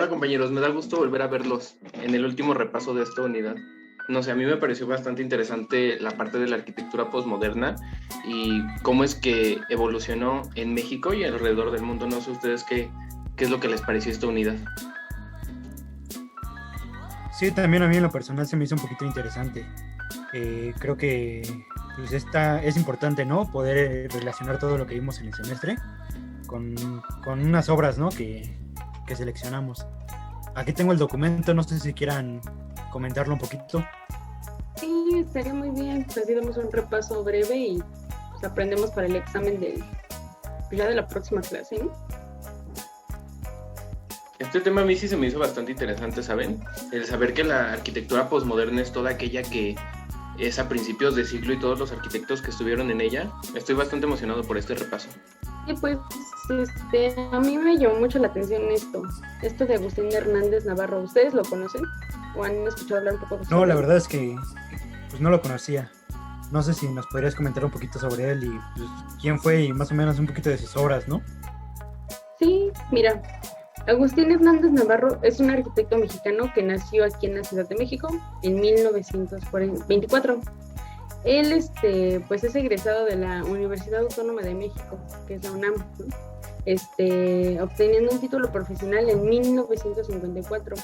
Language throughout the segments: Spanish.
Hola compañeros, me da gusto volver a verlos en el último repaso de esta unidad. No sé, a mí me pareció bastante interesante la parte de la arquitectura postmoderna y cómo es que evolucionó en México y alrededor del mundo. No sé ustedes qué es lo que les pareció esta unidad. Sí, también a mí en lo personal se me hizo un poquito interesante. Creo que pues es importante, ¿no? Poder relacionar todo lo que vimos en el semestre con, con unas obras, ¿no? Que seleccionamos. Aquí tengo el documento, no sé si quieran comentarlo un poquito. Sí, estaría muy bien. Así damos un repaso breve y pues, aprendemos para el examen pues, ya de la próxima clase, ¿no? Este tema a mí sí se me hizo bastante interesante, ¿saben? El saber que la arquitectura postmoderna es toda aquella que es a principios de siglo y todos los arquitectos que estuvieron en ella. Estoy bastante emocionado por este repaso. Y pues a mí me llamó mucho la atención esto de Agustín Hernández Navarro. ¿Ustedes lo conocen? ¿O han escuchado hablar un poco sobre No, la él? verdad es que pues no lo conocía. No sé si nos podrías comentar un poquito sobre él y pues, quién fue y más o menos un poquito de sus obras, ¿no? Sí, mira, Agustín Hernández Navarro es un arquitecto mexicano que nació aquí en la Ciudad de México en 1924. Él, pues es egresado de la Universidad Autónoma de México, que es la UNAM, ¿no? Obteniendo un título profesional en 1954.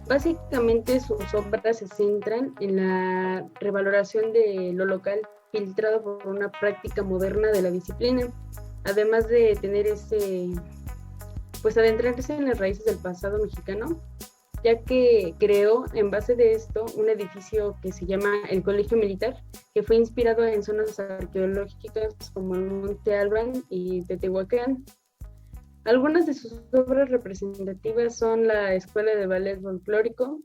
Básicamente sus obras se centran en la revaloración de lo local filtrado por una práctica moderna de la disciplina, además de tener pues adentrarse en las raíces del pasado mexicano, ya que creó en base de esto un edificio que se llama el Colegio Militar, que fue inspirado en zonas arqueológicas como el Monte Albán y Teotihuacán. Algunas de sus obras representativas son la Escuela de Ballet Folclórico,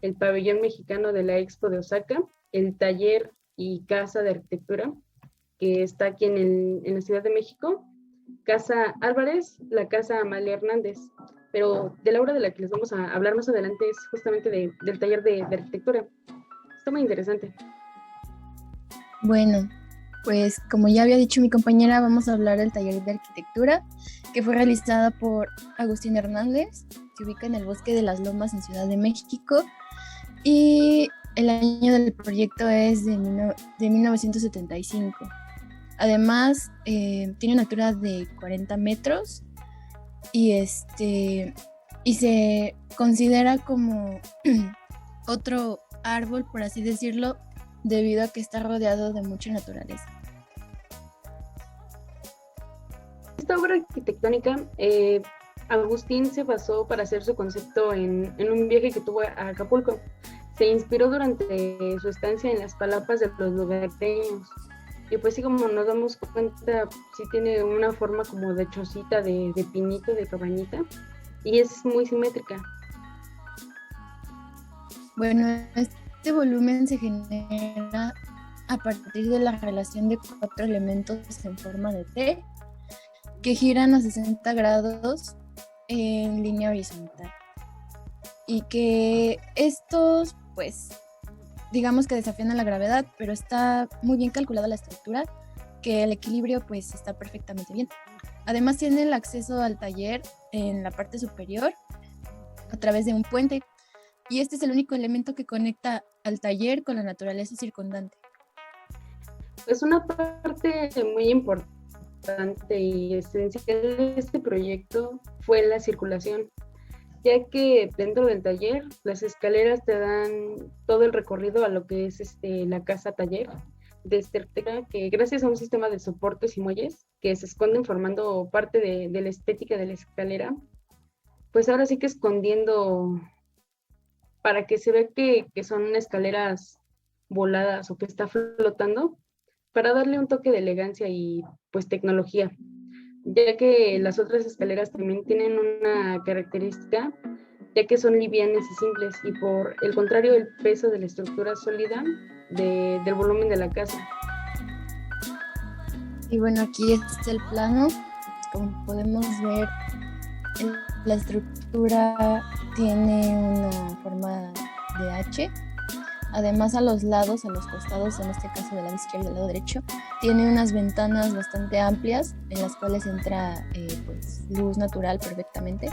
el Pabellón Mexicano de la Expo de Osaka, el Taller y Casa de Arquitectura, que está aquí en la Ciudad de México, Casa Álvarez, la Casa Amalia Hernández. Pero de la obra de la que les vamos a hablar más adelante es justamente del taller de arquitectura. Está muy interesante. Bueno, pues como ya había dicho mi compañera, vamos a hablar del taller de arquitectura que fue realizada por Agustín Hernández. Se ubica en el Bosque de las Lomas en Ciudad de México y el año del proyecto es de 1975. Además, tiene una altura de 40 metros y se considera como otro árbol, por así decirlo, debido a que está rodeado de mucha naturaleza. Esta obra arquitectónica, Agustín se basó para hacer su concepto en un viaje que tuvo a Acapulco. Se inspiró durante su estancia en las palapas de los lugareños. Y pues sí, como nos damos cuenta, sí tiene una forma como de chocita, de pinito, de cabañita, y es muy simétrica. Bueno, este volumen se genera a partir de la relación de 4 elementos en forma de T que giran a 60 grados en línea horizontal. Y que estos, pues, digamos que desafían a la gravedad, pero está muy bien calculada la estructura, que el equilibrio pues está perfectamente bien. Además tiene el acceso al taller en la parte superior a través de un puente, y este es el único elemento que conecta al taller con la naturaleza circundante. Pues una parte muy importante y esencial de este proyecto fue la circulación, ya que dentro del taller las escaleras te dan todo el recorrido a lo que es la casa taller de arquitectura, que gracias a un sistema de soportes y muelles que se esconden formando parte de la estética de la escalera, pues ahora sí que escondiendo para que se vea que son escaleras voladas o que está flotando, para darle un toque de elegancia y pues tecnología, ya que las otras escaleras también tienen una característica, ya que son livianas y simples, y por el contrario el peso de la estructura sólida del volumen de la casa. Y bueno, aquí está el plano. Como podemos ver, la estructura tiene una forma de H. Además, a los lados, a los costados, en este caso del lado izquierdo y del lado derecho, tiene unas ventanas bastante amplias en las cuales entra pues, luz natural perfectamente.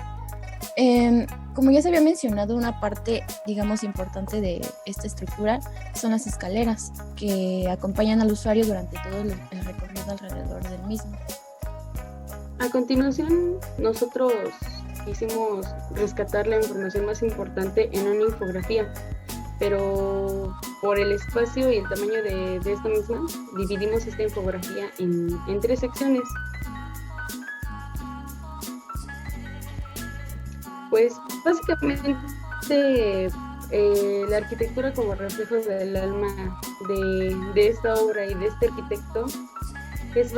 Como ya se había mencionado, una parte, digamos, importante de esta estructura son las escaleras que acompañan al usuario durante todo el recorrido alrededor del mismo. A continuación, nosotros quisimos rescatar la información más importante en una infografía, pero por el espacio y el tamaño de esta misma, dividimos esta infografía en 3 secciones. Pues básicamente la arquitectura como reflejo del alma de esta obra y de este arquitecto es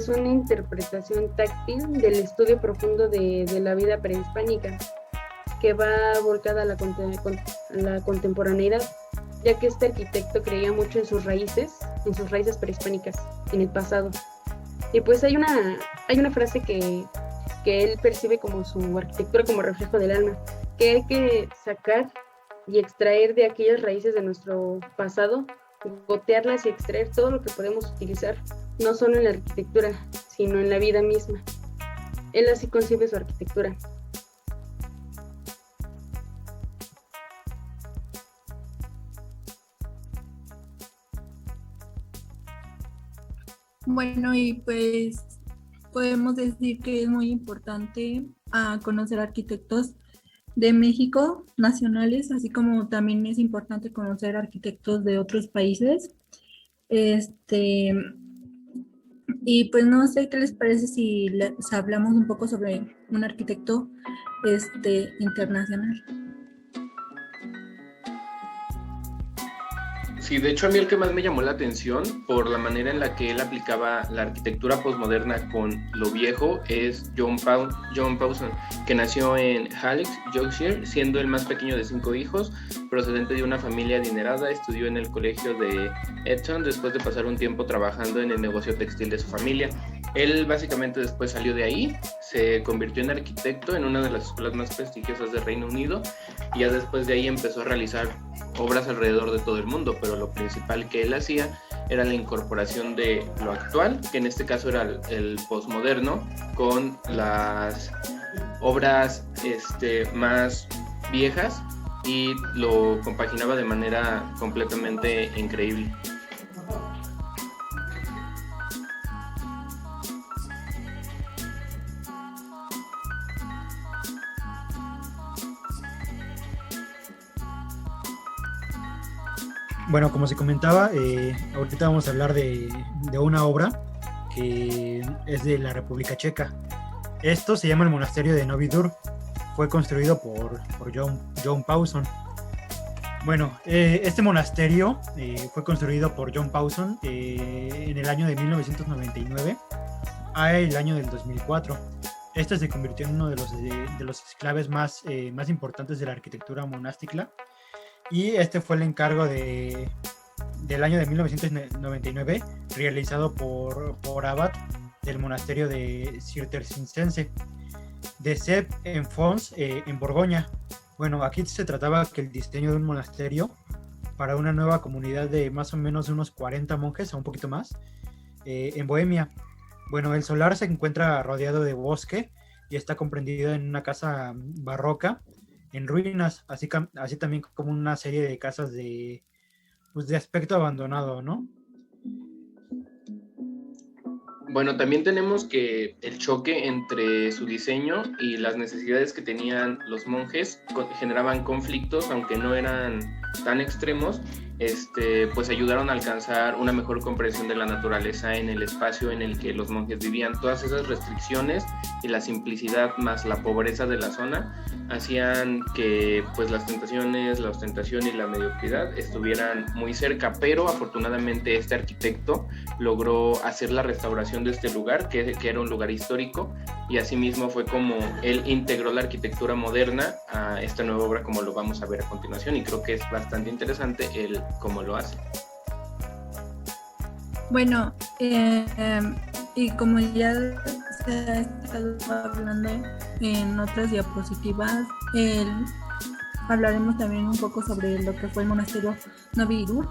una interpretación táctil del estudio profundo de la vida prehispánica, que va volcada a la contemporaneidad, ya que este arquitecto creía mucho en sus raíces prehispánicas, en el pasado. Y pues hay una frase que él percibe como su arquitectura como reflejo del alma, que hay que sacar y extraer de aquellas raíces de nuestro pasado, gotearlas y extraer todo lo que podemos utilizar, no solo en la arquitectura, sino en la vida misma. Él así concibe su arquitectura. Bueno, y pues podemos decir que es muy importante conocer arquitectos de México, nacionales, así como también es importante conocer arquitectos de otros países. Y pues no sé qué les parece si hablamos un poco sobre un arquitecto internacional. Sí, de hecho a mí el que más me llamó la atención por la manera en la que él aplicaba la arquitectura postmoderna con lo viejo es John Pawson, que nació en Halifax, Yorkshire, siendo el más pequeño de 5 hijos, procedente de una familia adinerada. Estudió en el colegio de Eton después de pasar un tiempo trabajando en el negocio textil de su familia. Él básicamente después salió de ahí, se convirtió en arquitecto en una de las escuelas más prestigiosas del Reino Unido y ya después de ahí empezó a realizar obras alrededor de todo el mundo, pero lo principal que él hacía era la incorporación de lo actual, que en este caso era el postmoderno, con las obras más viejas, y lo compaginaba de manera completamente increíble. Bueno, como se comentaba, ahorita vamos a hablar de una obra que es de la República Checa. Esto se llama el monasterio de Novi Dvor. Fue construido por John Pawson. Bueno, este monasterio fue construido por John Pawson en el año de 1999 al año del 2004. Este se convirtió en uno de los exclaves más importantes de la arquitectura monástica. Y este fue el encargo del año de 1999, realizado por abad del monasterio de Cisterciense de Cep-en-Fonts, en Borgoña. Bueno, aquí se trataba que el diseño de un monasterio para una nueva comunidad de más o menos unos 40 monjes, o un poquito más, en Bohemia. Bueno, el solar se encuentra rodeado de bosque y está comprendido en una casa barroca en ruinas, así también como una serie de casas de aspecto abandonado, ¿no? Bueno, también tenemos que el choque entre su diseño y las necesidades que tenían los monjes generaban conflictos, aunque no eran tan extremos, pues ayudaron a alcanzar una mejor comprensión de la naturaleza en el espacio en el que los monjes vivían. Todas esas restricciones y la simplicidad más la pobreza de la zona hacían que pues las tentaciones, la ostentación y la mediocridad estuvieran muy cerca, pero afortunadamente este arquitecto logró hacer la restauración de este lugar, que era un lugar histórico, y asimismo fue como él integró la arquitectura moderna a esta nueva obra, como lo vamos a ver a continuación, y creo que es bastante interesante el cómo lo hace. Bueno, y como ya se ha estado hablando en otras diapositivas, hablaremos también un poco sobre lo que fue el monasterio Novi Dvor.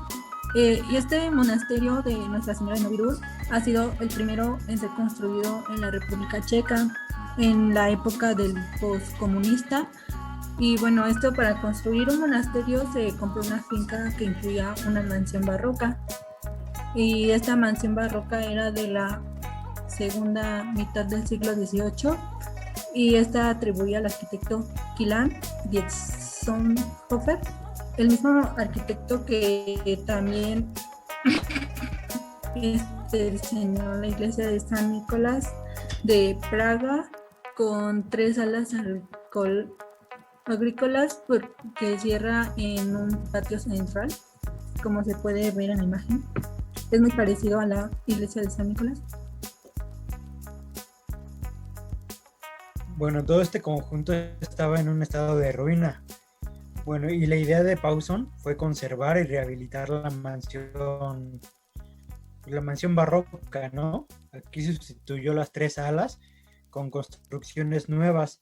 Y este monasterio de Nuestra Señora de Novi Dvor ha sido el primero en ser construido en la República Checa. en la época del postcomunista. Y bueno, esto para construir un monasterio se compró una finca que incluía una mansión barroca. Y esta mansión barroca era de la segunda mitad del siglo XVIII y esta atribuía al arquitecto Kilian Dietzenhofer, el mismo arquitecto que también diseñó la iglesia de San Nicolás de Praga con 3 salas agrícolas que cierra en un patio central, como se puede ver en la imagen. Es muy parecido a la iglesia de San Nicolás. Bueno, todo este conjunto estaba en un estado de ruina. Bueno, y la idea de Pawson fue conservar y rehabilitar la mansión barroca, ¿no? Aquí sustituyó las 3 salas con construcciones nuevas.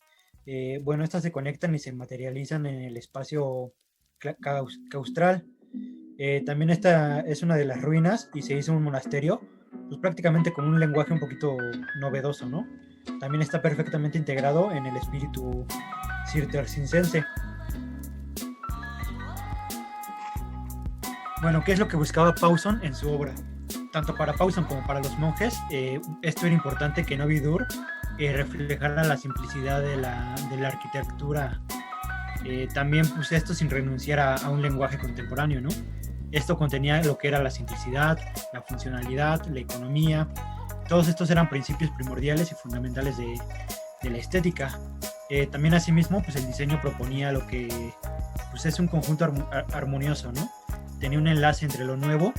Bueno, estas se conectan y se materializan en el espacio claustral. También esta es una de las ruinas y se hizo un monasterio, pues prácticamente con un lenguaje un poquito novedoso, ¿no? También está perfectamente integrado en el espíritu cisterciense. Bueno, ¿qué es lo que buscaba Pawson en su obra? Tanto para Pawson como para los monjes, esto era importante que Novi Dur reflejara la simplicidad de la arquitectura. También pues esto sin renunciar a un lenguaje contemporáneo, ¿no? Esto contenía lo que era la simplicidad, la funcionalidad, la economía. Todos estos eran principios primordiales y fundamentales de la estética. También asimismo, pues el diseño proponía lo que pues es un conjunto armonioso, ¿no? Tenía un enlace entre lo nuevo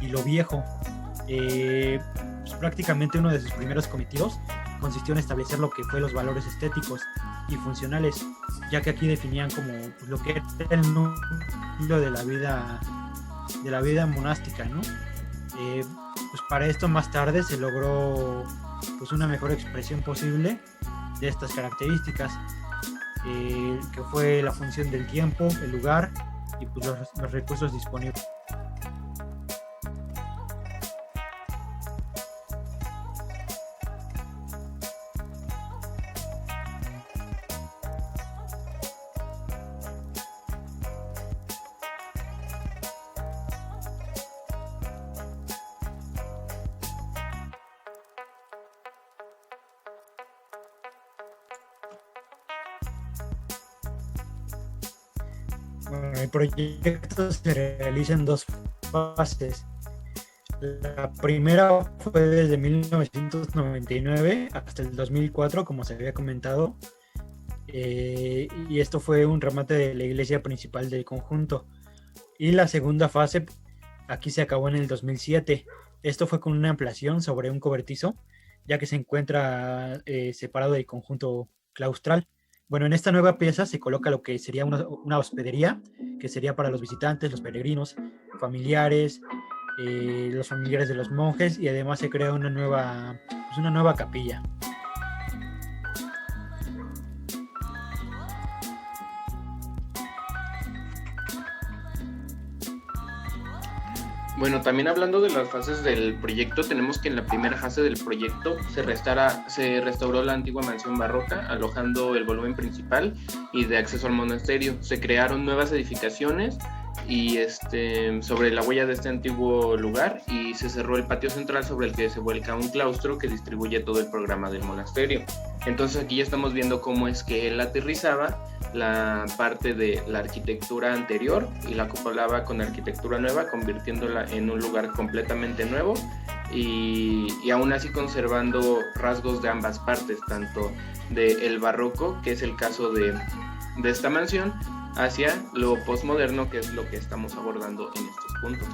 y lo viejo. Pues prácticamente uno de sus primeros cometidos consistió en establecer lo que fue los valores estéticos y funcionales, ya que aquí definían como pues, lo que era el núcleo de la vida monástica, ¿no? Pues para esto más tarde se logró pues una mejor expresión posible de estas características, que fue la función del tiempo, el lugar y pues los recursos disponibles. Bueno, el proyecto se realiza en 2 fases. La primera fue desde 1999 hasta el 2004, como se había comentado, y esto fue un remate de la iglesia principal del conjunto. Y la segunda fase, aquí se acabó en el 2007. Esto fue con una ampliación sobre un cobertizo, ya que se encuentra separado del conjunto claustral. Bueno, en esta nueva pieza se coloca lo que sería una hospedería, que sería para los visitantes, los peregrinos, familiares, los familiares de los monjes, y además se crea una nueva capilla. Bueno, también hablando de las fases del proyecto, tenemos que en la primera fase del proyecto se restauró la antigua mansión barroca, alojando el volumen principal y de acceso al monasterio. Se crearon nuevas edificaciones y sobre la huella de este antiguo lugar, y se cerró el patio central sobre el que se vuelca un claustro que distribuye todo el programa del monasterio. Entonces aquí ya estamos viendo cómo es que él aterrizaba la parte de la arquitectura anterior y la acoplaba con arquitectura nueva, convirtiéndola en un lugar completamente nuevo y aún así conservando rasgos de ambas partes, tanto del barroco, que es el caso de esta mansión, hacia lo postmoderno, que es lo que estamos abordando en estos puntos.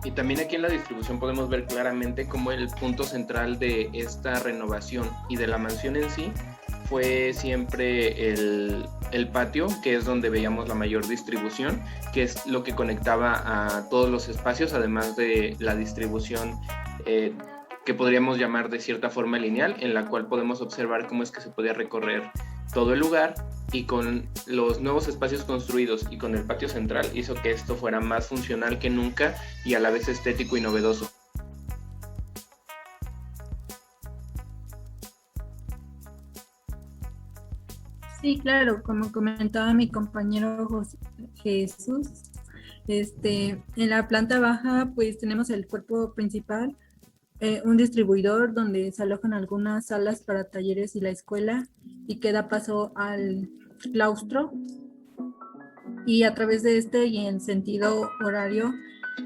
Y también aquí en la distribución podemos ver claramente cómo el punto central de esta renovación y de la mansión en sí fue siempre el patio, que es donde veíamos la mayor distribución, que es lo que conectaba a todos los espacios, además de la distribución que podríamos llamar de cierta forma lineal, en la cual podemos observar cómo es que se podía recorrer todo el lugar y con los nuevos espacios construidos y con el patio central hizo que esto fuera más funcional que nunca y a la vez estético y novedoso. Sí, claro, como comentaba mi compañero Jesús, en la planta baja pues tenemos el cuerpo principal, un distribuidor donde se alojan algunas salas para talleres y la escuela y que da paso al claustro, y a través de este y en sentido horario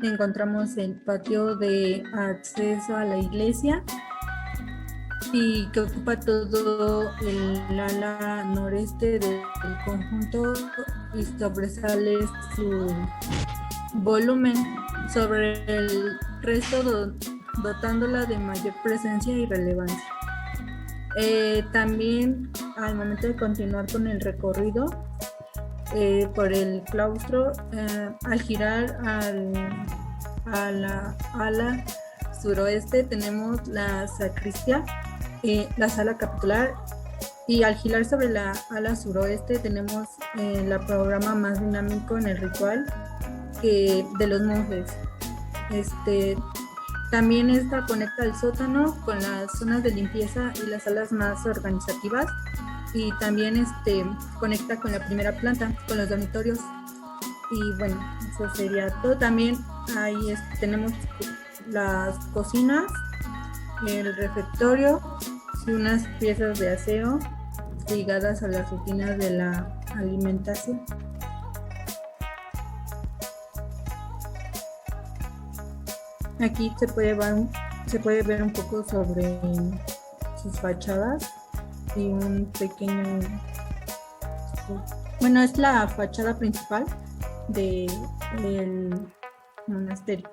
encontramos el patio de acceso a la iglesia y que ocupa todo el ala noreste del conjunto y sobresale su volumen sobre el resto, dotándola de mayor presencia y relevancia. También al momento de continuar con el recorrido por el claustro, al girar a la ala suroeste tenemos la sacristía, la sala capitular, y al girar sobre la ala suroeste tenemos el programa más dinámico en el ritual de los monjes. También esta conecta el sótano con las zonas de limpieza y las salas más organizativas, y también conecta con la primera planta, con los dormitorios. Y bueno, eso sería todo. También ahí tenemos las cocinas, el refectorio y unas piezas de aseo ligadas a las rutinas de la alimentación. Aquí se puede ver un poco sobre sus fachadas y un pequeño... Bueno, es la fachada principal del monasterio.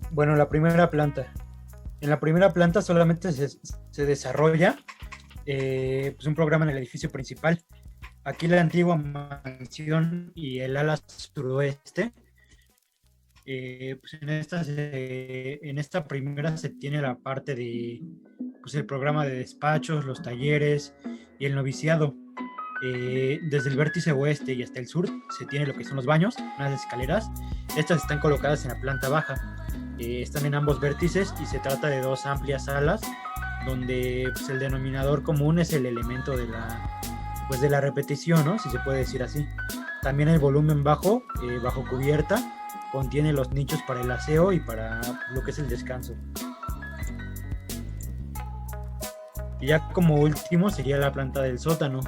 Bueno, la primera planta. En la primera planta solamente se desarrolla pues un programa en el edificio principal. Aquí la antigua mansión y el ala suroeste. Pues en esta primera se tiene la parte de pues el programa de despachos, los talleres y el noviciado. Desde el vértice oeste y hasta el sur se tiene lo que son los baños, unas escaleras. Estas están colocadas en la planta baja. Están en ambos vértices y se trata de dos amplias salas donde pues, el denominador común es el elemento de la repetición, ¿no? Si se puede decir así. También el volumen bajo cubierta, contiene los nichos para el aseo y para lo que es el descanso. Y ya como último sería la planta del sótano.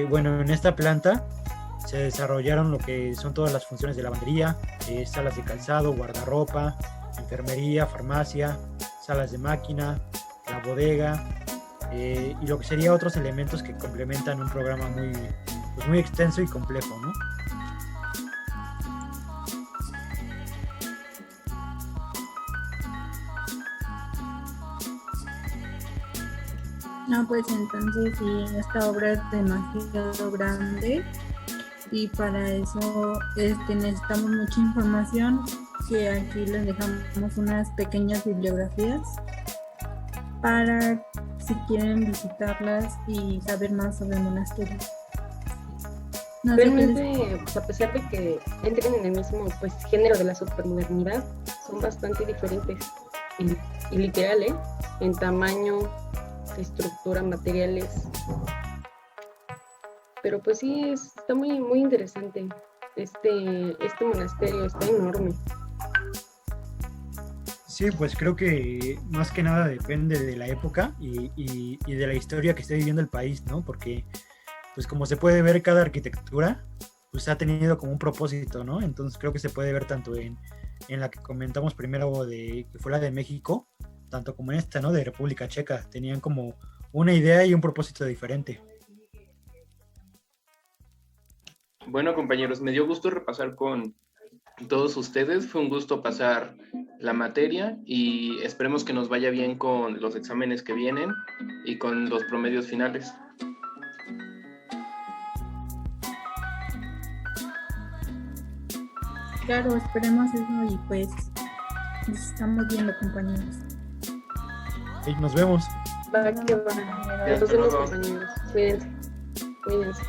Bueno, en esta planta se desarrollaron lo que son todas las funciones de lavandería, salas de calzado, guardarropa, enfermería, farmacia, salas de máquina, la bodega, y lo que serían otros elementos que complementan un programa muy extenso y complejo, ¿no? No, pues entonces sí, esta obra es demasiado grande y para eso necesitamos mucha información, que aquí les dejamos unas pequeñas bibliografías para si quieren visitarlas y saber más sobre el monasterio. No sé Realmente, pues, a pesar de que entren en el mismo pues género de la supermodernidad, son bastante diferentes y literal, en tamaño, estructura, materiales. Pero pues sí, está muy, muy interesante. Este monasterio está enorme. Sí, pues creo que más que nada depende de la época y de la historia que esté viviendo el país, ¿no? Porque, pues como se puede ver, cada arquitectura pues ha tenido como un propósito, ¿no? Entonces creo que se puede ver tanto en la que comentamos primero, que fue la de México, tanto como en esta, ¿no? De República Checa. Tenían como una idea y un propósito diferente. Bueno, compañeros, me dio gusto repasar con todos ustedes. Fue un gusto pasar la materia y esperemos que nos vaya bien con los exámenes que vienen y con los promedios finales. Claro, esperemos eso y pues nos estamos viendo, compañeros. Y nos vemos. Va que va. Hasta Nos vemos, luego. compañeros. Cuídense. Cuídense.